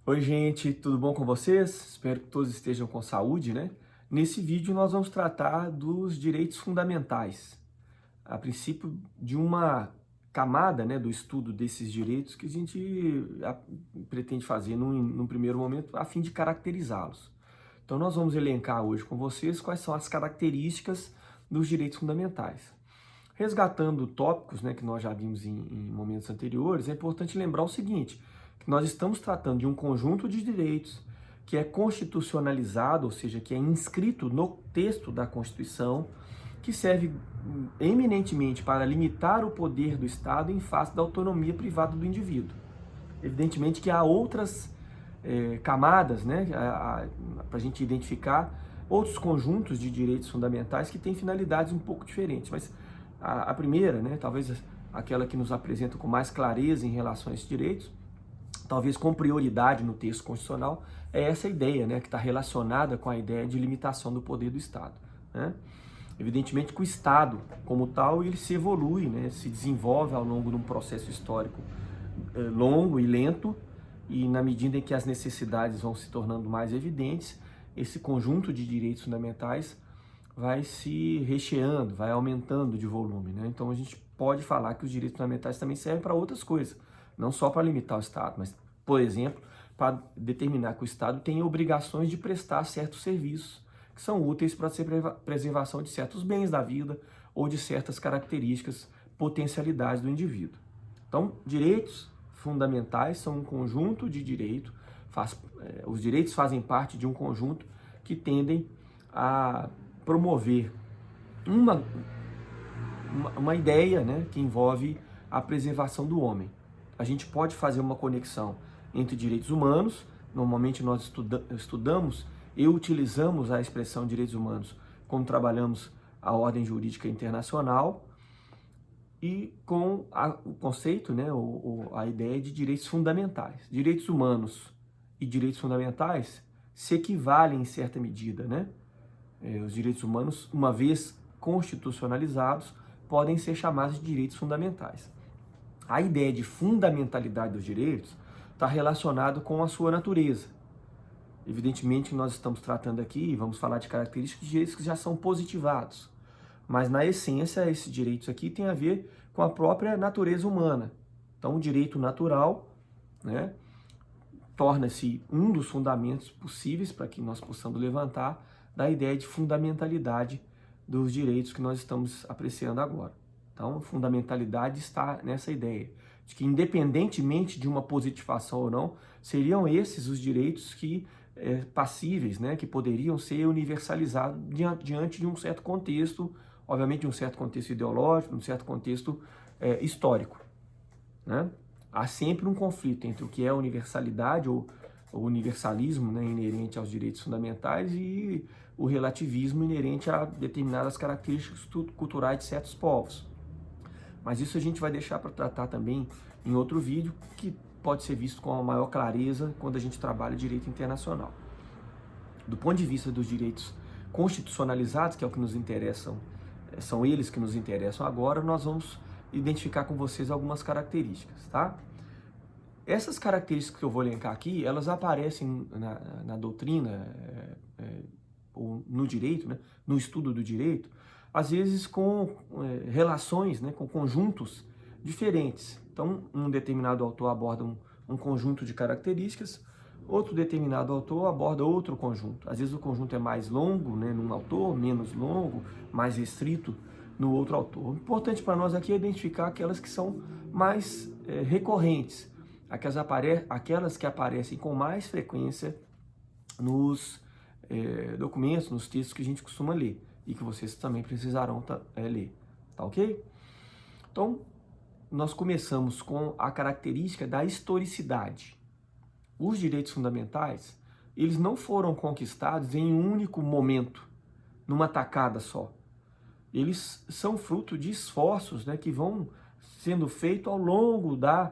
Oi, gente, tudo bom com vocês? Espero que todos estejam com saúde, né? Nesse vídeo nós vamos tratar dos direitos fundamentais, a princípio de uma camada, né, do estudo desses direitos que a gente pretende fazer num primeiro momento a fim de caracterizá-los. Então nós vamos elencar hoje com vocês quais são as características dos direitos fundamentais. Resgatando tópicos, né, que nós já vimos em momentos anteriores, é importante lembrar o seguinte, que nós estamos tratando de um conjunto de direitos que é constitucionalizado, ou seja, que é inscrito no texto da Constituição, que serve eminentemente para limitar o poder do Estado em face da autonomia privada do indivíduo. Evidentemente que há outras camadas, né, para a gente identificar outros conjuntos de direitos fundamentais que têm finalidades um pouco diferentes, mas a primeira, né, talvez aquela que nos apresenta com mais clareza em relação a esses direitos, talvez com prioridade no texto constitucional, é essa ideia, né, que está relacionada com a ideia de limitação do poder do Estado, né? Evidentemente que o Estado, como tal, ele se evolui, né, se desenvolve ao longo de um processo histórico longo e lento, e na medida em que as necessidades vão se tornando mais evidentes, esse conjunto de direitos fundamentais vai se recheando, vai aumentando de volume, né? Então a gente pode falar que os direitos fundamentais também servem para outras coisas, não só para limitar o Estado, mas, por exemplo, para determinar que o Estado tem obrigações de prestar certos serviços que são úteis para a preservação de certos bens da vida ou de certas características, potencialidades do indivíduo. Então, direitos fundamentais são um conjunto de direitos, os direitos fazem parte de um conjunto que tendem a promover uma, uma ideia, né, que envolve a preservação do homem. A gente pode fazer uma conexão entre direitos humanos, normalmente nós estudamos e utilizamos a expressão direitos humanos quando trabalhamos a ordem jurídica internacional, e com o conceito, né, a ideia de direitos fundamentais. Direitos humanos e direitos fundamentais se equivalem em certa medida, né? Os direitos humanos, uma vez constitucionalizados, podem ser chamados de direitos fundamentais. A ideia de fundamentalidade dos direitos está relacionada com a sua natureza. Evidentemente, nós estamos tratando aqui, vamos falar de características de direitos que já são positivados, mas na essência, esses direitos aqui têm a ver com a própria natureza humana. Então, o direito natural, né, torna-se um dos fundamentos possíveis para que nós possamos levantar da ideia de fundamentalidade dos direitos que nós estamos apreciando agora. Então, a fundamentalidade está nessa ideia de que, independentemente de uma positivação ou não, seriam esses os direitos que passíveis, né, que poderiam ser universalizados diante de um certo contexto, obviamente de um certo contexto ideológico, de um certo contexto histórico, né? Há sempre um conflito entre o que é a universalidade ou o universalismo, né, inerente aos direitos fundamentais e o relativismo inerente a determinadas características culturais de certos povos. Mas isso a gente vai deixar para tratar também em outro vídeo, que pode ser visto com a maior clareza quando a gente trabalha direito internacional. Do ponto de vista dos direitos constitucionalizados, que é o que nos interessam, são eles que nos interessam agora, nós vamos identificar com vocês algumas características, tá? Essas características que eu vou elencar aqui, elas aparecem na doutrina, ou no direito, né, no estudo do direito, às vezes com relações, né, com conjuntos diferentes. Então, um determinado autor aborda um conjunto de características, outro determinado autor aborda outro conjunto. Às vezes o conjunto é mais longo, né, num autor, menos longo, mais restrito no outro autor. O importante para nós aqui é identificar aquelas que são mais recorrentes, aquelas que aparecem com mais frequência nos documentos, nos textos que a gente costuma ler e que vocês também precisarão ler, tá ok? Então, nós começamos com a característica da historicidade. Os direitos fundamentais, eles não foram conquistados em um único momento, numa tacada só. Eles são fruto de esforços, né, que vão sendo feitos ao longo da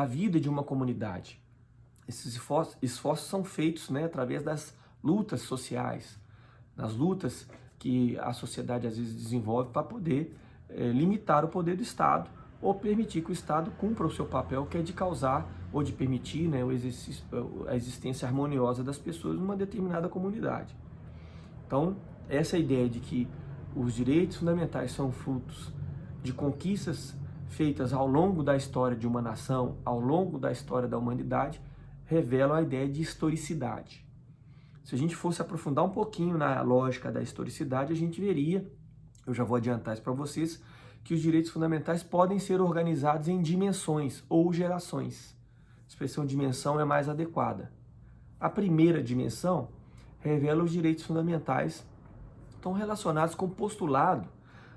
vida de uma comunidade. Esses esforços são feitos, né, através das lutas sociais, das lutas que a sociedade às vezes desenvolve para poder limitar o poder do Estado ou permitir que o Estado cumpra o seu papel, que é de causar ou de permitir, né, a existência harmoniosa das pessoas numa determinada comunidade. Então, essa ideia de que os direitos fundamentais são frutos de conquistas feitas ao longo da história de uma nação, ao longo da história da humanidade, revela a ideia de historicidade. Se a gente fosse aprofundar um pouquinho na lógica da historicidade, a gente veria, eu já vou adiantar isso para vocês, que os direitos fundamentais podem ser organizados em dimensões ou gerações. A expressão dimensão é mais adequada. A primeira dimensão revela os direitos fundamentais estão relacionados com o postulado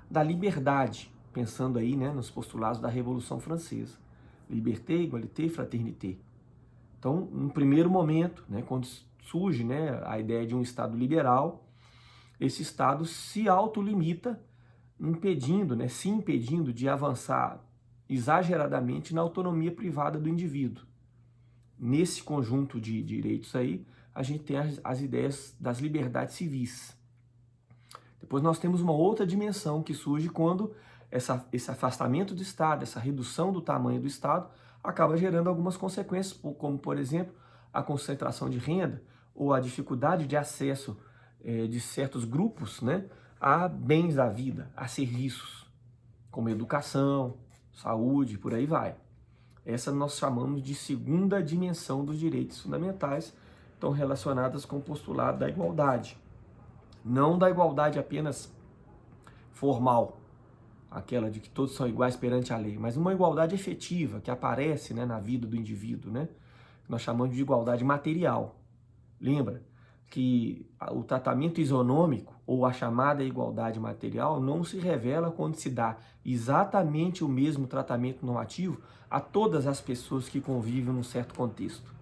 da liberdade, pensando aí, né, nos postulados da Revolução Francesa. Liberté, égalité, fraternité. Então, no primeiro momento, né, quando surge, né, a ideia de um Estado liberal, esse Estado se autolimita, se impedindo de avançar exageradamente na autonomia privada do indivíduo. Nesse conjunto de direitos aí, a gente tem as ideias das liberdades civis. Depois nós temos uma outra dimensão que surge quando esse afastamento do Estado, essa redução do tamanho do Estado, acaba gerando algumas consequências, como, por exemplo, a concentração de renda ou a dificuldade de acesso de certos grupos, né, a bens da vida, a serviços, como educação, saúde, por aí vai. Essa nós chamamos de segunda dimensão dos direitos fundamentais, estão relacionadas com o postulado da igualdade. Não da igualdade apenas formal, aquela de que todos são iguais perante a lei, mas uma igualdade efetiva que aparece, né, na vida do indivíduo, né? Nós chamamos de igualdade material. Lembra que o tratamento isonômico ou a chamada igualdade material não se revela quando se dá exatamente o mesmo tratamento normativo a todas as pessoas que convivem num certo contexto.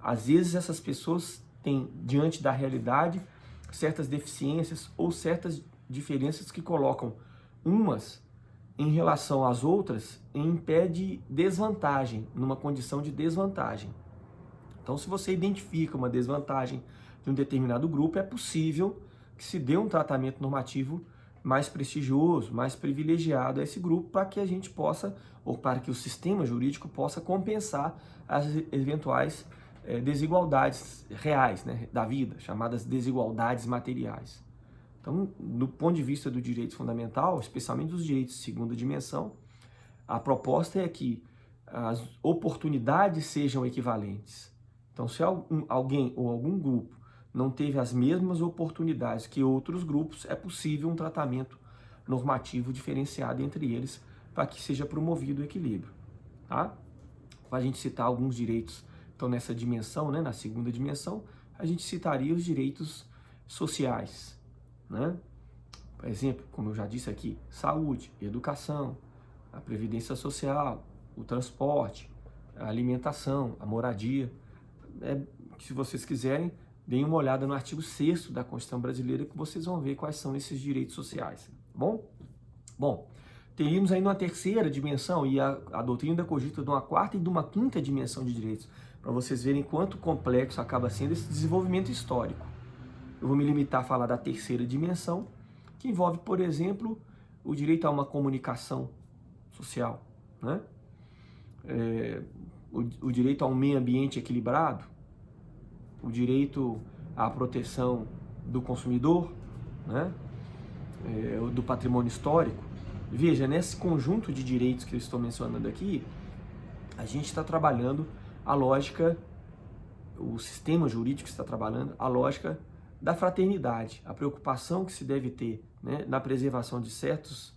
Às vezes essas pessoas têm, diante da realidade, certas deficiências ou certas diferenças que colocam umas em relação às outras em pé de desvantagem, numa condição de desvantagem. Então, se você identifica uma desvantagem de um determinado grupo, é possível que se dê um tratamento normativo mais prestigioso, mais privilegiado a esse grupo, para que a gente possa, ou para que o sistema jurídico possa compensar as eventuais desigualdades reais, né, da vida, chamadas desigualdades materiais. Então, do ponto de vista do direito fundamental, especialmente dos direitos de segunda dimensão, a proposta é que as oportunidades sejam equivalentes. Então, se alguém ou algum grupo não teve as mesmas oportunidades que outros grupos, é possível um tratamento normativo diferenciado entre eles para que seja promovido o equilíbrio. Tá? Para a gente citar alguns direitos, então nessa dimensão, né, na segunda dimensão, a gente citaria os direitos sociais, né? Por exemplo, como eu já disse aqui, saúde, educação, a previdência social, o transporte, a alimentação, a moradia. Se vocês quiserem, deem uma olhada no artigo 6º da Constituição Brasileira que vocês vão ver quais são esses direitos sociais. Tá bom? Bom, teríamos aí uma terceira dimensão e a doutrina cogita de uma quarta e de uma quinta dimensão de direitos, para vocês verem quanto complexo acaba sendo esse desenvolvimento histórico. Eu vou me limitar a falar da terceira dimensão, que envolve, por exemplo, o direito a uma comunicação social, né? O direito a um meio ambiente equilibrado, o direito à proteção do consumidor, né? Do patrimônio histórico. Veja, nesse conjunto de direitos que eu estou mencionando aqui, a gente está trabalhando a lógica, o sistema jurídico está trabalhando a lógica da fraternidade, a preocupação que se deve ter, né, na preservação de certos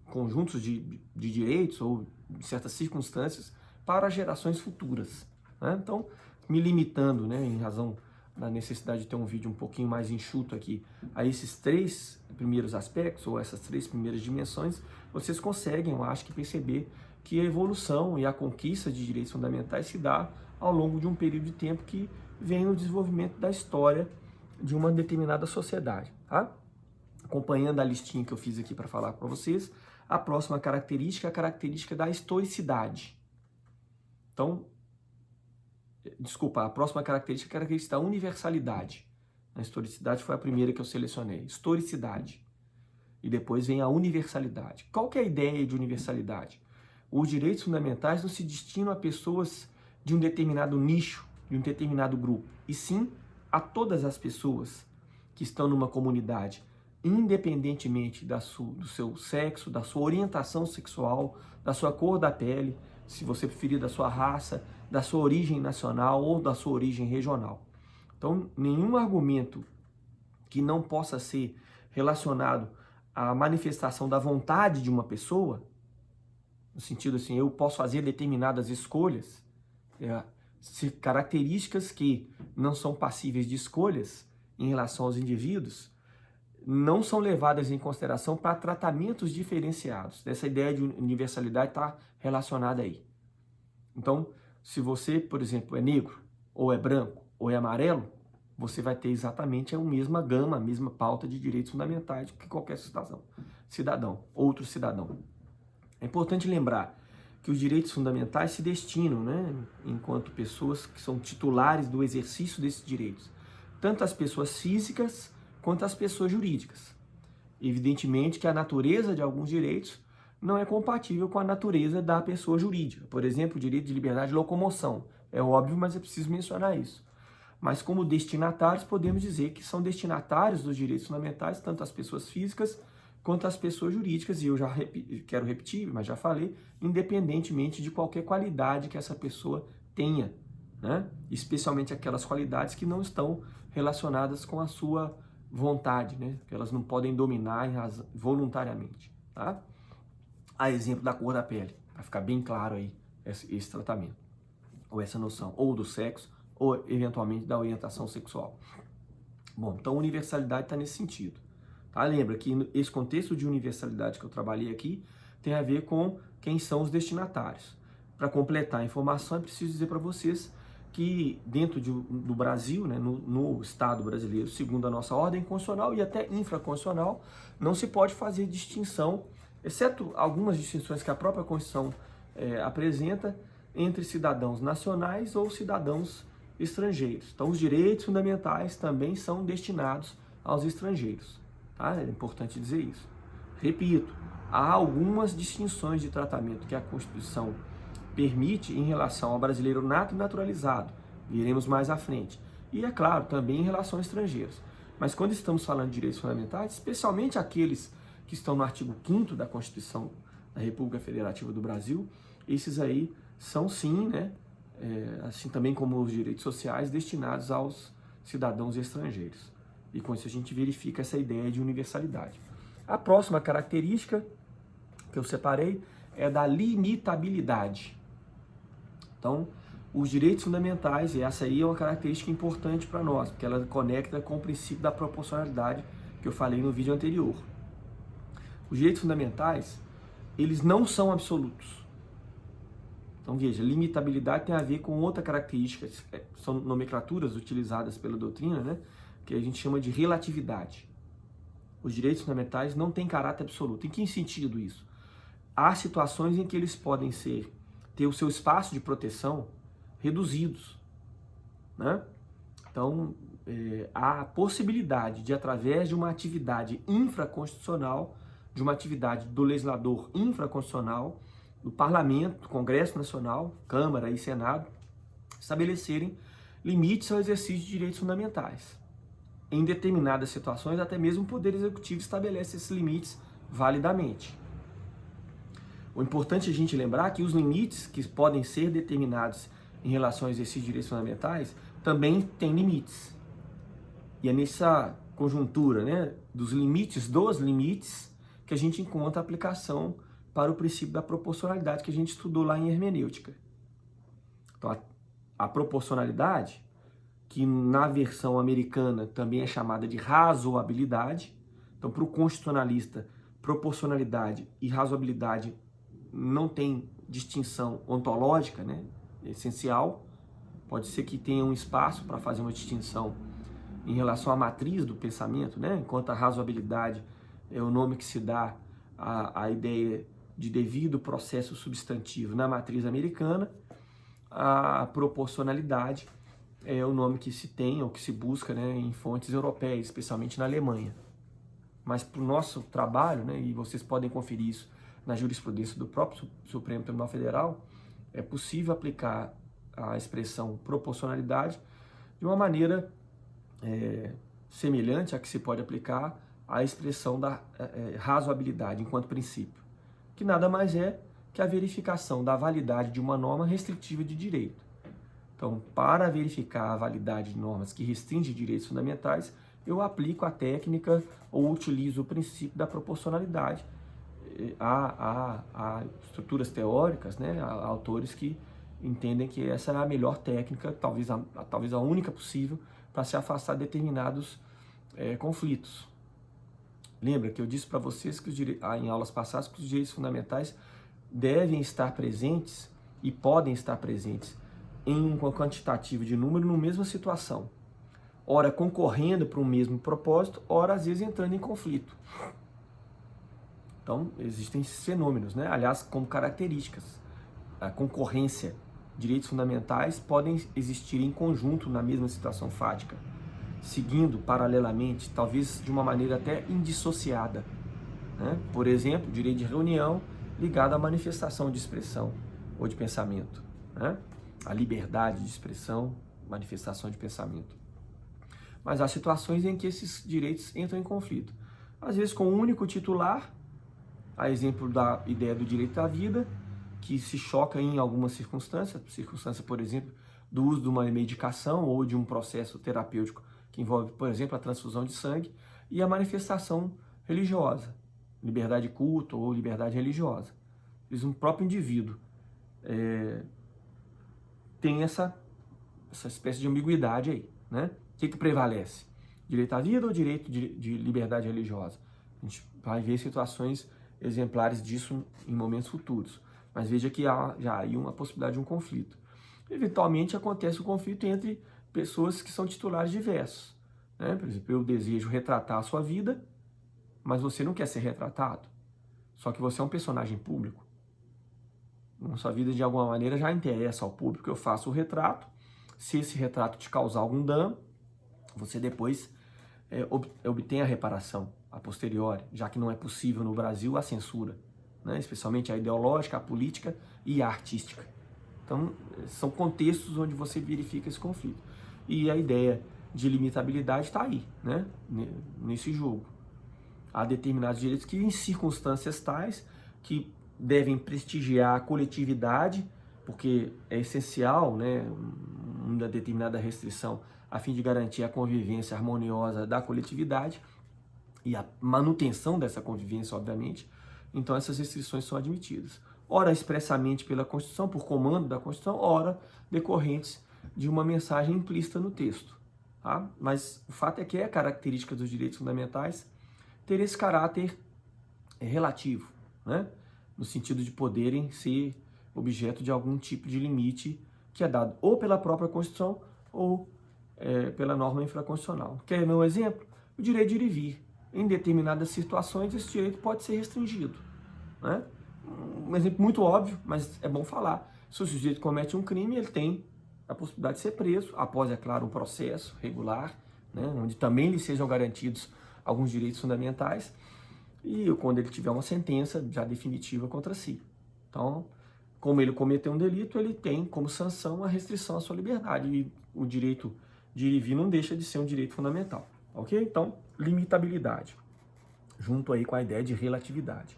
conjuntos de direitos ou de certas circunstâncias para gerações futuras, né? Então, me limitando, né, em razão da necessidade de ter um vídeo um pouquinho mais enxuto aqui, a esses três primeiros aspectos, ou essas três primeiras dimensões, vocês conseguem, eu acho, que perceber que a evolução e a conquista de direitos fundamentais se dá ao longo de um período de tempo que vem no desenvolvimento da história de uma determinada sociedade, tá? Acompanhando a listinha que eu fiz aqui para falar para vocês, a próxima característica é a característica da historicidade. Então, a próxima característica é a característica da universalidade. A historicidade foi a primeira que eu selecionei. Historicidade. e depois vem a universalidade. Qual que é a ideia de universalidade? Os direitos fundamentais não se destinam a pessoas de um determinado nicho, de um determinado grupo, e sim a todas as pessoas que estão numa comunidade, independentemente do seu sexo, da sua orientação sexual, da sua cor da pele, se você preferir, da sua raça, da sua origem nacional ou da sua origem regional. Então, nenhum argumento que não possa ser relacionado à manifestação da vontade de uma pessoa, no sentido assim, eu posso fazer determinadas escolhas, características que não são passíveis de escolhas em relação aos indivíduos, não são levadas em consideração para tratamentos diferenciados. Essa ideia de universalidade está relacionada aí. Então, se você, por exemplo, é negro, ou é branco, ou é amarelo, você vai ter exatamente a mesma gama, a mesma pauta de direitos fundamentais que qualquer outro cidadão. É importante lembrar que os direitos fundamentais se destinam, enquanto pessoas que são titulares do exercício desses direitos, tanto as pessoas físicas quanto as pessoas jurídicas. Evidentemente que a natureza de alguns direitos não é compatível com a natureza da pessoa jurídica. Por exemplo, o direito de liberdade de locomoção. É óbvio, mas é preciso mencionar isso. Mas como destinatários, podemos dizer que são destinatários dos direitos fundamentais, tanto as pessoas físicas quanto as pessoas jurídicas, e eu já quero repetir, mas já falei, independentemente de qualquer qualidade que essa pessoa tenha, especialmente aquelas qualidades que não estão relacionadas com a sua vontade, que elas não podem dominar voluntariamente. Tá? A exemplo da cor da pele, para ficar bem claro aí esse tratamento, ou essa noção, ou do sexo, ou eventualmente da orientação sexual. Bom, então universalidade está nesse sentido. Tá? Lembra que esse contexto de universalidade que eu trabalhei aqui tem a ver com quem são os destinatários. Para completar a informação, é preciso dizer para vocês que dentro do Brasil, no Estado brasileiro, segundo a nossa ordem constitucional e até infraconstitucional, não se pode fazer distinção, exceto algumas distinções que a própria Constituição apresenta, entre cidadãos nacionais ou cidadãos estrangeiros. Então, os direitos fundamentais também são destinados aos estrangeiros. Tá? É importante dizer isso. Repito, há algumas distinções de tratamento que a Constituição permite em relação ao brasileiro nato e naturalizado. Veremos mais à frente. E, é claro, também em relação a estrangeiros. Mas quando estamos falando de direitos fundamentais, especialmente aqueles que estão no artigo 5º da Constituição da República Federativa do Brasil, esses aí são sim, assim também como os direitos sociais, destinados aos cidadãos estrangeiros. E com isso a gente verifica essa ideia de universalidade. A próxima característica que eu separei é da limitabilidade. Então, os direitos fundamentais, e essa aí é uma característica importante para nós, porque ela conecta com o princípio da proporcionalidade que eu falei no vídeo anterior. Os direitos fundamentais, eles não são absolutos. Então veja, limitabilidade tem a ver com outra característica, são nomenclaturas utilizadas pela doutrina, que a gente chama de relatividade. Os direitos fundamentais não têm caráter absoluto. Em que sentido isso? Há situações em que eles podem ter o seu espaço de proteção reduzidos. Então, há a possibilidade de, através de uma atividade infraconstitucional, de uma atividade do legislador infraconstitucional, do Parlamento, do Congresso Nacional, Câmara e Senado, estabelecerem limites ao exercício de direitos fundamentais. Em determinadas situações, até mesmo o Poder Executivo estabelece esses limites validamente. O importante é a gente lembrar que os limites que podem ser determinados em relação ao exercício de direitos fundamentais também têm limites. E é nessa conjuntura dos limites, que a gente encontra a aplicação para o princípio da proporcionalidade que a gente estudou lá em hermenêutica. Então, a proporcionalidade, que na versão americana também é chamada de razoabilidade. Então, para o constitucionalista, proporcionalidade e razoabilidade não tem distinção ontológica, essencial. Pode ser que tenha um espaço para fazer uma distinção em relação à matriz do pensamento, enquanto a razoabilidade é o nome que se dá à ideia de devido processo substantivo na matriz americana, a proporcionalidade é o nome que se tem ou que se busca em fontes europeias, especialmente na Alemanha. mas para o nosso trabalho, né, e vocês podem conferir isso na jurisprudência do próprio Supremo Tribunal Federal, é possível aplicar a expressão proporcionalidade de uma maneira semelhante à que se pode aplicar a expressão da razoabilidade enquanto princípio, que nada mais é que a verificação da validade de uma norma restritiva de direito. Então, para verificar a validade de normas que restringem direitos fundamentais, eu aplico a técnica ou utilizo o princípio da proporcionalidade. Há estruturas teóricas, né, há autores que entendem que essa é a melhor técnica, talvez a única possível, para se afastar de determinados conflitos. Lembra que eu disse para vocês que em aulas passadas que os direitos fundamentais devem estar presentes e podem estar presentes em um quantitativo de número na mesma situação, ora concorrendo para o mesmo propósito, ora às vezes entrando em conflito. Então existem esses fenômenos, né? Aliás, como características. A concorrência, direitos fundamentais podem existir em conjunto na mesma situação fática, seguindo paralelamente, talvez de uma maneira até indissociada, né? Por exemplo, direito de reunião ligado à manifestação de expressão ou de pensamento, né? A liberdade de expressão, manifestação de pensamento. Mas há situações em que esses direitos entram em conflito. Às vezes com um único titular, a exemplo da ideia do direito à vida, que se choca em algumas circunstâncias, por exemplo, do uso de uma medicação ou de um processo terapêutico que envolve, por exemplo, a transfusão de sangue, e a manifestação religiosa, liberdade de culto ou liberdade religiosa. Um próprio indivíduo tem essa espécie de ambiguidade aí, né? O que prevalece? Direito à vida ou direito de liberdade religiosa? A gente vai ver situações exemplares disso em momentos futuros. Mas veja que há já aí uma possibilidade de um conflito. Eventualmente acontece o conflito entre pessoas que são titulares diversos, né? Por exemplo, eu desejo retratar a sua vida, mas você não quer ser retratado. Só que você é um personagem público. A sua vida, de alguma maneira, já interessa ao público. Eu faço o retrato. Se esse retrato te causar algum dano, você depois obtém a reparação a posteriori, já que não é possível no Brasil a censura, né? Especialmente a ideológica, a política e a artística. Então, são contextos onde você verifica esse conflito. E a ideia de limitabilidade está aí, né? Nesse jogo. Há determinados direitos que, em circunstâncias tais, que devem prestigiar a coletividade, porque é essencial, né, uma determinada restrição a fim de garantir a convivência harmoniosa da coletividade e a manutenção dessa convivência, obviamente. Então essas restrições são admitidas. Ora expressamente pela Constituição, por comando da Constituição, ora decorrentes de uma mensagem implícita no texto. Tá? Mas o fato é que é característica dos direitos fundamentais ter esse caráter relativo, né? No sentido de poderem ser objeto de algum tipo de limite que é dado ou pela própria Constituição ou pela norma infraconstitucional. Quer meu exemplo? O direito de ir e vir. Em determinadas situações, esse direito pode ser restringido, né? Um exemplo muito óbvio, mas é bom falar. Se o sujeito comete um crime, ele tem a possibilidade de ser preso, após, é claro, um processo regular, né, onde também lhe sejam garantidos alguns direitos fundamentais, e quando ele tiver uma sentença já definitiva contra si. Então, como ele cometeu um delito, ele tem como sanção a restrição à sua liberdade, e o direito de ir e vir não deixa de ser um direito fundamental, ok? Então, limitabilidade, junto aí com a ideia de relatividade.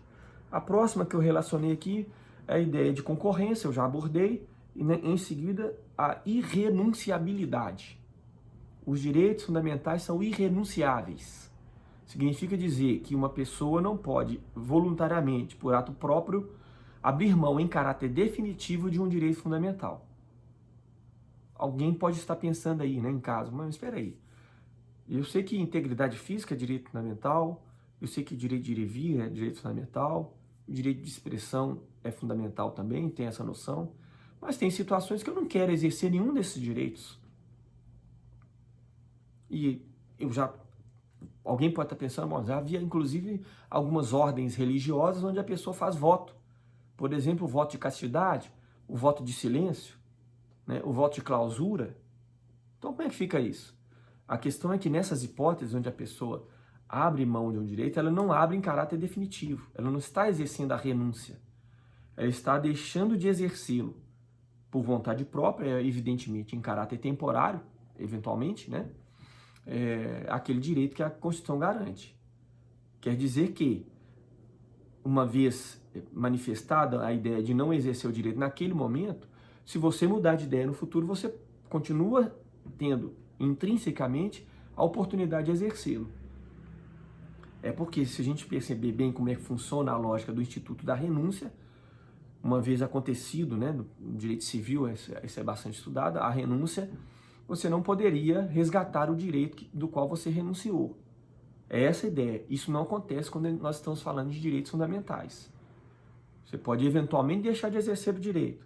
A próxima que eu relacionei aqui é a ideia de concorrência, eu já abordei, e em seguida a irrenunciabilidade. Os direitos fundamentais são irrenunciáveis. Significa dizer que uma pessoa não pode voluntariamente, por ato próprio, abrir mão em caráter definitivo de um direito fundamental. Alguém pode estar pensando aí, né, em casa, mas espera aí. Eu sei que integridade física é direito fundamental, eu sei que direito de ir e vir é direito fundamental, o direito de expressão é fundamental também, tem essa noção, mas tem situações que eu não quero exercer nenhum desses direitos. E alguém pode estar pensando, mas havia inclusive algumas ordens religiosas onde a pessoa faz voto. Por exemplo, o voto de castidade, o voto de silêncio, né, o voto de clausura. Então como é que fica isso? A questão é que nessas hipóteses onde a pessoa abre mão de um direito, ela não abre em caráter definitivo, ela não está exercendo a renúncia, ela está deixando de exercê-lo por vontade própria, evidentemente em caráter temporário, eventualmente, né? Aquele direito que a Constituição garante. Quer dizer que, uma vez manifestada a ideia de não exercer o direito naquele momento, se você mudar de ideia no futuro, você continua tendo intrinsecamente a oportunidade de exercê-lo. É porque, se a gente perceber bem como é que funciona a lógica do Instituto da Renúncia, uma vez acontecido, né, no direito civil, isso é bastante estudado, a renúncia, você não poderia resgatar o direito do qual você renunciou. É essa a ideia. Isso não acontece quando nós estamos falando de direitos fundamentais. Você pode eventualmente deixar de exercer o direito,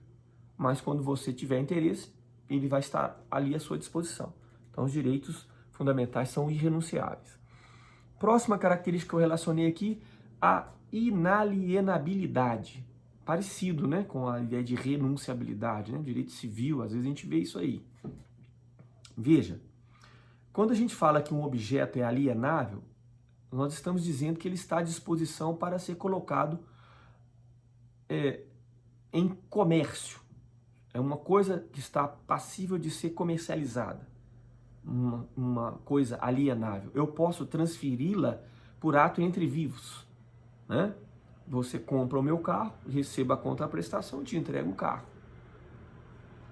mas quando você tiver interesse, ele vai estar ali à sua disposição. Então, os direitos fundamentais são irrenunciáveis. Próxima característica que eu relacionei aqui, a inalienabilidade. Parecido, né, com a ideia de renunciabilidade, né, direito civil, às vezes a gente vê isso aí. Veja, quando a gente fala que um objeto é alienável, nós estamos dizendo que ele está à disposição para ser colocado em comércio. É uma coisa que está passível de ser comercializada. Uma coisa alienável. Eu posso transferi-la por ato entre vivos, né? Você compra o meu carro, receba a contraprestação e te entrega o carro.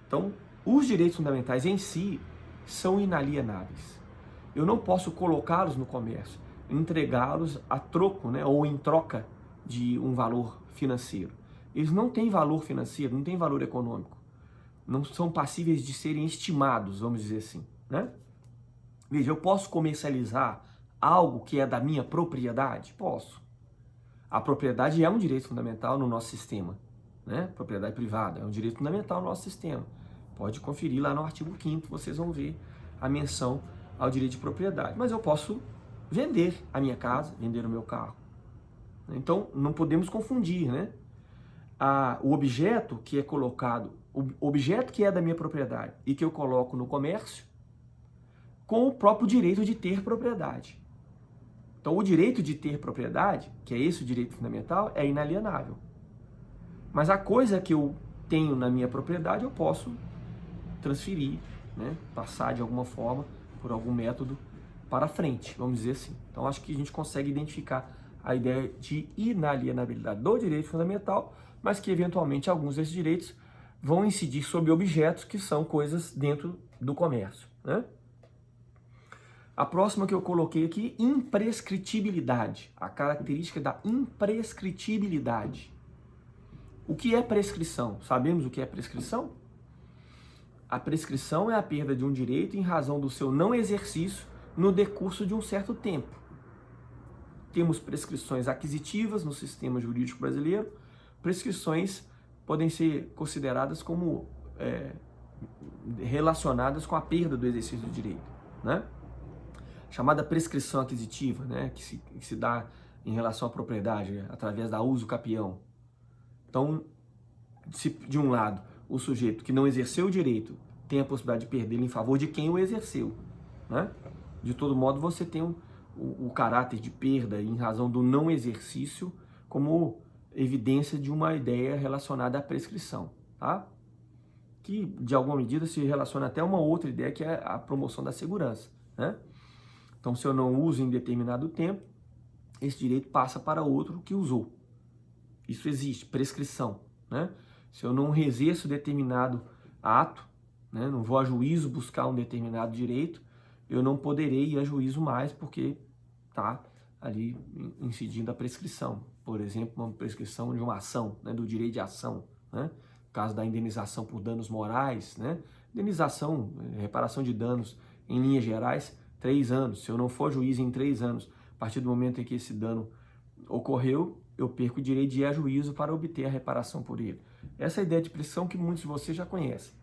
Então, os direitos fundamentais em si são inalienáveis. Eu não posso colocá-los no comércio, entregá-los a troco, né, ou em troca de um valor financeiro. Eles não têm valor financeiro, não têm valor econômico. Não são passíveis de serem estimados, vamos dizer assim, né? Veja, eu posso comercializar algo que é da minha propriedade? Posso. A propriedade é um direito fundamental no nosso sistema, né? Propriedade privada é um direito fundamental no nosso sistema. Pode conferir lá no artigo 5º, vocês vão ver a menção ao direito de propriedade. Mas eu posso vender a minha casa, vender o meu carro. Então, não podemos confundir, né? O objeto que é colocado, o objeto que é da minha propriedade e que eu coloco no comércio, com o próprio direito de ter propriedade. Então, o direito de ter propriedade, que é esse o direito fundamental, é inalienável. Mas a coisa que eu tenho na minha propriedade, eu posso transferir, né? Passar de alguma forma, por algum método, para frente, vamos dizer assim. Então, acho que a gente consegue identificar a ideia de inalienabilidade do direito fundamental, mas que, eventualmente, alguns desses direitos vão incidir sobre objetos que são coisas dentro do comércio, né? A próxima que eu coloquei aqui, imprescritibilidade. A característica da imprescritibilidade. O que é prescrição? Sabemos o que é prescrição? A prescrição é a perda de um direito em razão do seu não exercício no decurso de um certo tempo. Temos prescrições aquisitivas no sistema jurídico brasileiro. Prescrições podem ser consideradas como relacionadas com a perda do exercício do direito, né? Chamada prescrição aquisitiva, né, que se dá em relação à propriedade, né, através da uso capião. Então, se de um lado o sujeito que não exerceu o direito tem a possibilidade de perdê-lo em favor de quem o exerceu, né? De todo modo, você tem o caráter de perda em razão do não exercício como evidência de uma ideia relacionada à prescrição, tá? Que, de alguma medida, se relaciona até a uma outra ideia, que é a promoção da segurança, né? Então, se eu não uso em determinado tempo, esse direito passa para outro que usou. Isso existe, prescrição, né? Se eu não exerço determinado ato, né, não vou a juízo buscar um determinado direito, eu não poderei ir a juízo mais porque está ali incidindo a prescrição. Por exemplo, uma prescrição de uma ação, né, do direito de ação, né? No caso da indenização por danos morais, né? Indenização, reparação de danos em linhas gerais, 3 anos. Se eu não for juiz em 3 anos, a partir do momento em que esse dano ocorreu, eu perco o direito de ir a juízo para obter a reparação por ele. Essa é a ideia de prescrição que muitos de vocês já conhecem.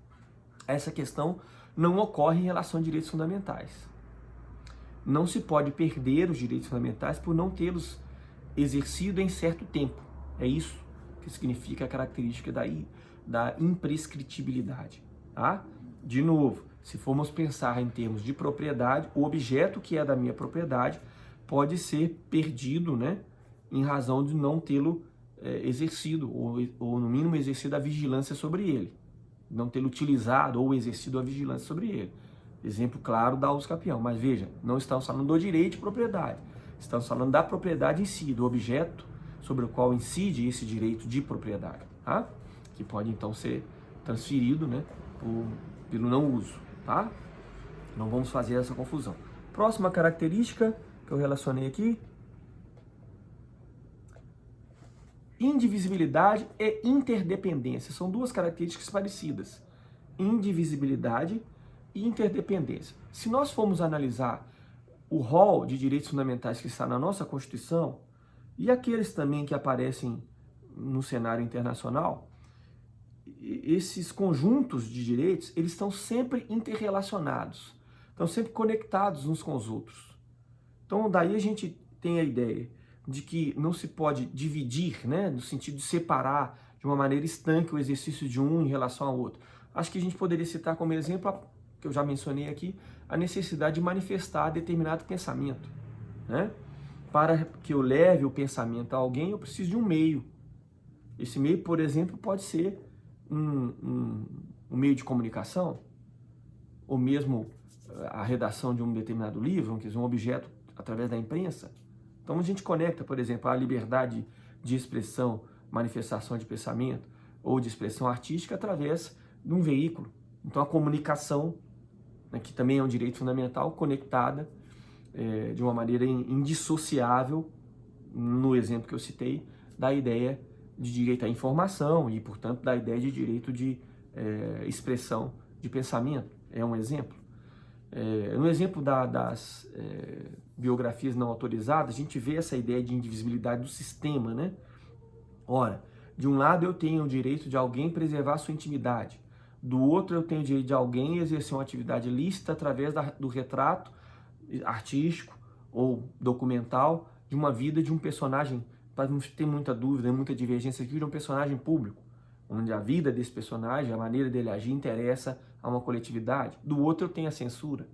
Essa questão não ocorre em relação a direitos fundamentais. Não se pode perder os direitos fundamentais por não tê-los exercido em certo tempo. É isso que significa a característica da imprescritibilidade, tá? De novo, se formos pensar em termos de propriedade, o objeto que é da minha propriedade pode ser perdido, né, em razão de não tê-lo exercido, ou no mínimo exercido a vigilância sobre ele, não tê-lo utilizado ou exercido a vigilância sobre ele. Exemplo claro da uso capião, mas veja, não estamos falando do direito de propriedade, estamos falando da propriedade em si, do objeto sobre o qual incide esse direito de propriedade, tá? Que pode então ser transferido, né, pelo não uso, tá? Não vamos fazer essa confusão. Próxima característica que eu relacionei aqui: indivisibilidade e interdependência. São duas características parecidas. Indivisibilidade e interdependência. Se nós formos analisar o rol de direitos fundamentais que está na nossa Constituição e aqueles também que aparecem no cenário internacional, esses conjuntos de direitos, eles estão sempre interrelacionados, estão sempre conectados uns com os outros. Então, daí a gente tem a ideia de que não se pode dividir, né, no sentido de separar de uma maneira estanque o exercício de um em relação ao outro. Acho que a gente poderia citar como exemplo, que eu já mencionei aqui, a necessidade de manifestar determinado pensamento, né? Para que eu leve o pensamento a alguém, eu preciso de um meio. Esse meio, por exemplo, pode ser um meio de comunicação, ou mesmo a redação de um determinado livro, quer dizer, um objeto através da imprensa. Então a gente conecta, por exemplo, a liberdade de expressão, manifestação de pensamento ou de expressão artística através de um veículo. Então a comunicação, né, que também é um direito fundamental, conectada de uma maneira indissociável, no exemplo que eu citei, da ideia de direito à informação e, portanto, da ideia de direito de expressão de pensamento. É um exemplo. No exemplo das biografias não autorizadas, a gente vê essa ideia de indivisibilidade do sistema, né? Ora, de um lado eu tenho o direito de alguém preservar sua intimidade, do outro eu tenho o direito de alguém exercer uma atividade lícita através do retrato artístico ou documental de uma vida de um personagem, para não ter muita dúvida, muita divergência aqui, de um personagem público, onde a vida desse personagem, a maneira dele agir, interessa a uma coletividade. Do outro eu tenho a censura,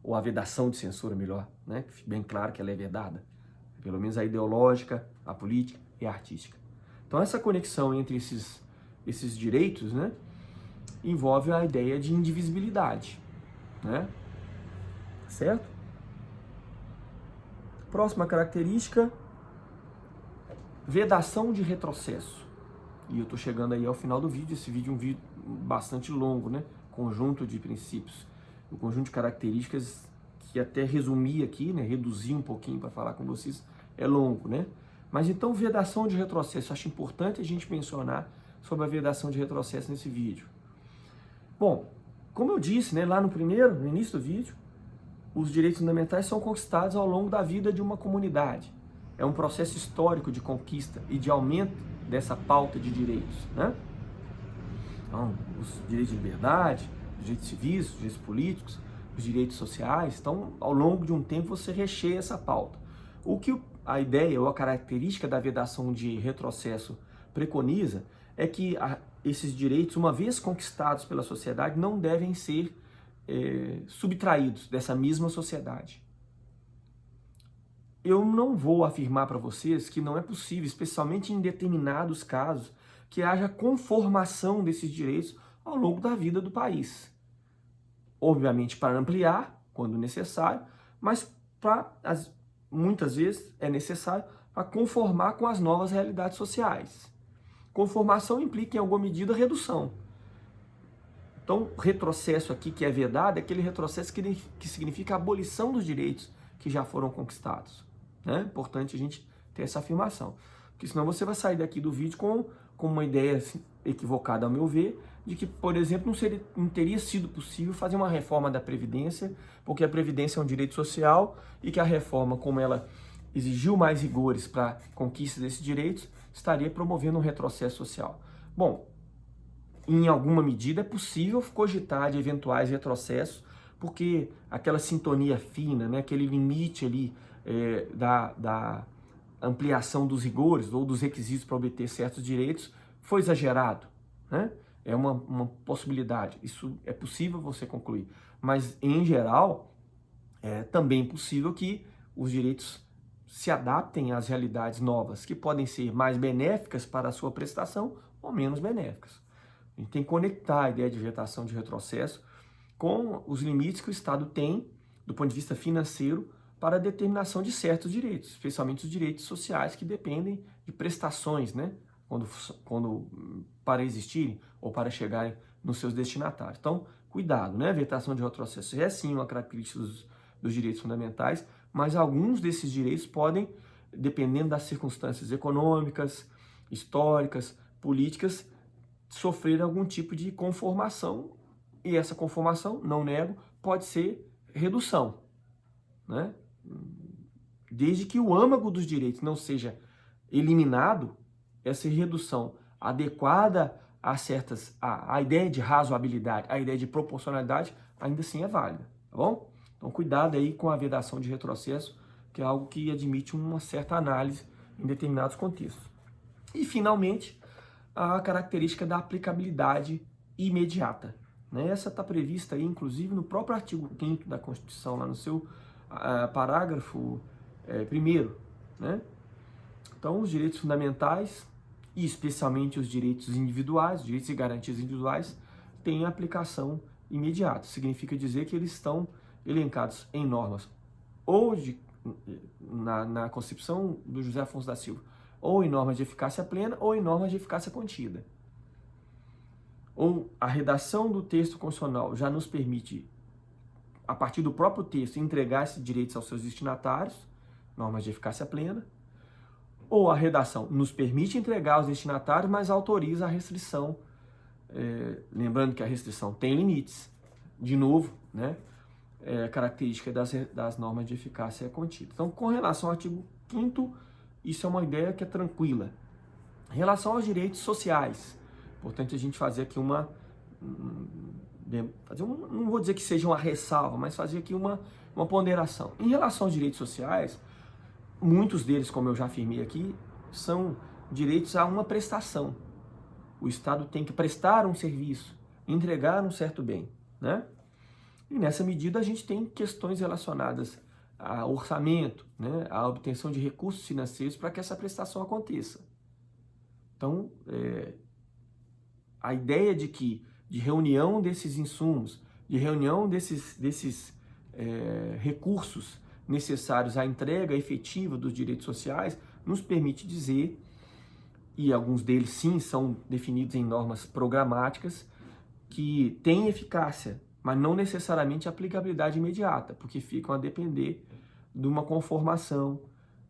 ou a vedação de censura, melhor, né? Que fique bem claro que ela é vedada, pelo menos a ideológica, a política e a artística. Então essa conexão entre esses direitos, né, envolve a ideia de indivisibilidade, né? Certo? Próxima característica: vedação de retrocesso. E eu estou chegando aí ao final do vídeo. Esse vídeo é um vídeo bastante longo, né? Conjunto de princípios, um conjunto de características que até resumir aqui, né? Reduzir um pouquinho para falar com vocês, é longo, né? Mas então, vedação de retrocesso. Acho importante a gente mencionar sobre a vedação de retrocesso nesse vídeo. Bom, como eu disse, né, lá no início do vídeo, os direitos fundamentais são conquistados ao longo da vida de uma comunidade. É um processo histórico de conquista e de aumento dessa pauta de direitos, né? Então, os direitos de liberdade, os direitos civis, os direitos políticos, os direitos sociais. Então, ao longo de um tempo, você recheia essa pauta. O que a ideia ou a característica da vedação de retrocesso preconiza é que esses direitos, uma vez conquistados pela sociedade, não devem ser subtraídos dessa mesma sociedade. Eu não vou afirmar para vocês que não é possível, especialmente em determinados casos, que haja conformação desses direitos ao longo da vida do país. Obviamente para ampliar, quando necessário, mas muitas vezes é necessário para conformar com as novas realidades sociais. Conformação implica, em alguma medida, redução. Então, o retrocesso aqui que é vedado é aquele retrocesso que significa a abolição dos direitos que já foram conquistados. É importante a gente ter essa afirmação, porque senão você vai sair daqui do vídeo com uma ideia equivocada, ao meu ver, de que, por exemplo, não teria sido possível fazer uma reforma da Previdência, porque a Previdência é um direito social e que a reforma, como ela exigiu mais rigores para a conquista desses direitos, estaria promovendo um retrocesso social. Bom, em alguma medida é possível cogitar de eventuais retrocessos, porque aquela sintonia fina, né, aquele limite ali da ampliação dos rigores ou dos requisitos para obter certos direitos foi exagerado, né? É uma possibilidade, isso é possível você concluir, mas em geral é também possível que os direitos se adaptem às realidades novas, que podem ser mais benéficas para a sua prestação ou menos benéficas. A gente tem que conectar a ideia de vetação de retrocesso com os limites que o Estado tem, do ponto de vista financeiro, para a determinação de certos direitos, especialmente os direitos sociais que dependem de prestações, né? Quando para existirem ou para chegarem nos seus destinatários. Então, cuidado, né? A vetação de retrocesso é sim uma característica dos direitos fundamentais, mas alguns desses direitos podem, dependendo das circunstâncias econômicas, históricas, políticas, sofrer algum tipo de conformação, e essa conformação, não nego, pode ser redução, né? Desde que o âmago dos direitos não seja eliminado, essa redução adequada a ideia de razoabilidade, a ideia de proporcionalidade, ainda assim é válida, tá bom? Então cuidado aí com a vedação de retrocesso, que é algo que admite uma certa análise em determinados contextos. E finalmente, a característica da aplicabilidade imediata, né? Essa está prevista aí, inclusive, no próprio artigo 5º da Constituição, lá no seu parágrafo 1º, né? Então, os direitos fundamentais, e especialmente os direitos individuais, direitos e garantias individuais, têm aplicação imediata. Significa dizer que eles estão elencados em normas ou na concepção do José Afonso da Silva, ou em normas de eficácia plena ou em normas de eficácia contida. Ou a redação do texto constitucional já nos permite, a partir do próprio texto, entregar esses direitos aos seus destinatários, normas de eficácia plena, ou a redação nos permite entregar aos destinatários, mas autoriza a restrição, lembrando que a restrição tem limites, de novo, né? Característica das normas de eficácia contida. Então, com relação ao artigo 5º, isso é uma ideia que é tranquila. Em relação aos direitos sociais, importante a gente fazer aqui não vou dizer que seja uma ressalva, mas fazer aqui uma ponderação. Em relação aos direitos sociais, muitos deles, como eu já afirmei aqui, são direitos a uma prestação. O Estado tem que prestar um serviço, entregar um certo bem, né? E nessa medida a gente tem questões relacionadas a orçamento, né, a obtenção de recursos financeiros para que essa prestação aconteça. Então, a ideia de reunião desses insumos, de reunião desses recursos necessários à entrega efetiva dos direitos sociais, nos permite dizer, e alguns deles sim são definidos em normas programáticas, que têm eficácia, mas não necessariamente aplicabilidade imediata, porque ficam a depender de uma conformação,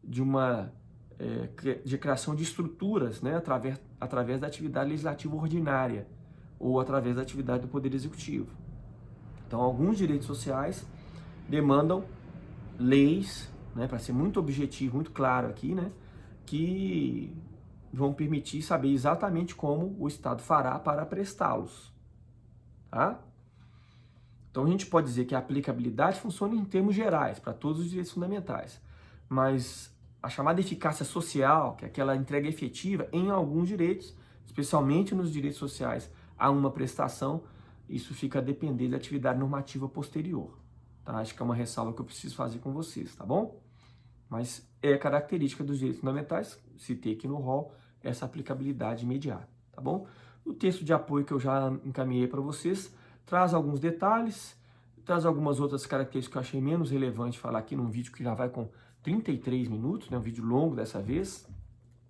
de criação de estruturas, né, através da atividade legislativa ordinária ou através da atividade do Poder Executivo. Então, alguns direitos sociais demandam leis, né, para ser muito objetivo, muito claro aqui, né, que vão permitir saber exatamente como o Estado fará para prestá-los, tá? Então, a gente pode dizer que a aplicabilidade funciona em termos gerais, para todos os direitos fundamentais, mas a chamada eficácia social, que é aquela entrega efetiva em alguns direitos, especialmente nos direitos sociais, a uma prestação, isso fica a depender da atividade normativa posterior. Tá? Acho que é uma ressalva que eu preciso fazer com vocês, tá bom? Mas é característica dos direitos fundamentais, citei aqui no rol, essa aplicabilidade imediata, tá bom? O texto de apoio que eu já encaminhei para vocês traz alguns detalhes, traz algumas outras características que eu achei menos relevante falar aqui num vídeo que já vai com 33 minutos, né? Um vídeo longo dessa vez.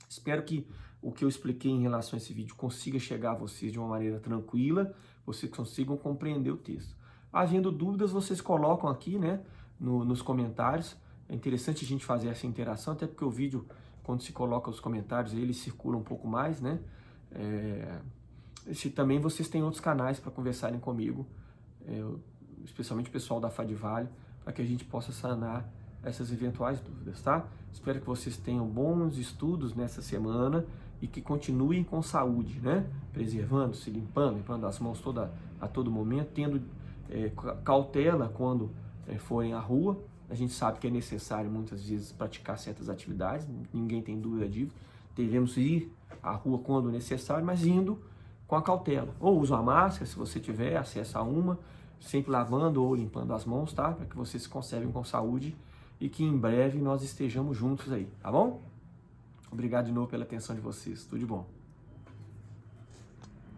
Espero que o que eu expliquei em relação a esse vídeo consiga chegar a vocês de uma maneira tranquila, vocês consigam compreender o texto. Havendo dúvidas, vocês colocam aqui, né, nos comentários. É interessante a gente fazer essa interação, até porque o vídeo, quando se coloca os comentários, ele circula um pouco mais, né? Se também vocês têm outros canais para conversarem comigo, especialmente o pessoal da Fadivale, para que a gente possa sanar essas eventuais dúvidas, tá? Espero que vocês tenham bons estudos nessa semana e que continuem com saúde, né? Preservando, se limpando as mãos a todo momento, tendo cautela quando forem à rua. A gente sabe que é necessário muitas vezes praticar certas atividades, ninguém tem dúvida disso. Devemos ir à rua quando necessário, mas indo com a cautela. Ou usa a máscara, se você tiver acesso a uma, sempre lavando ou limpando as mãos, tá? Para que vocês se conservem com saúde e que em breve nós estejamos juntos aí, tá bom? Obrigado de novo pela atenção de vocês. Tudo de bom.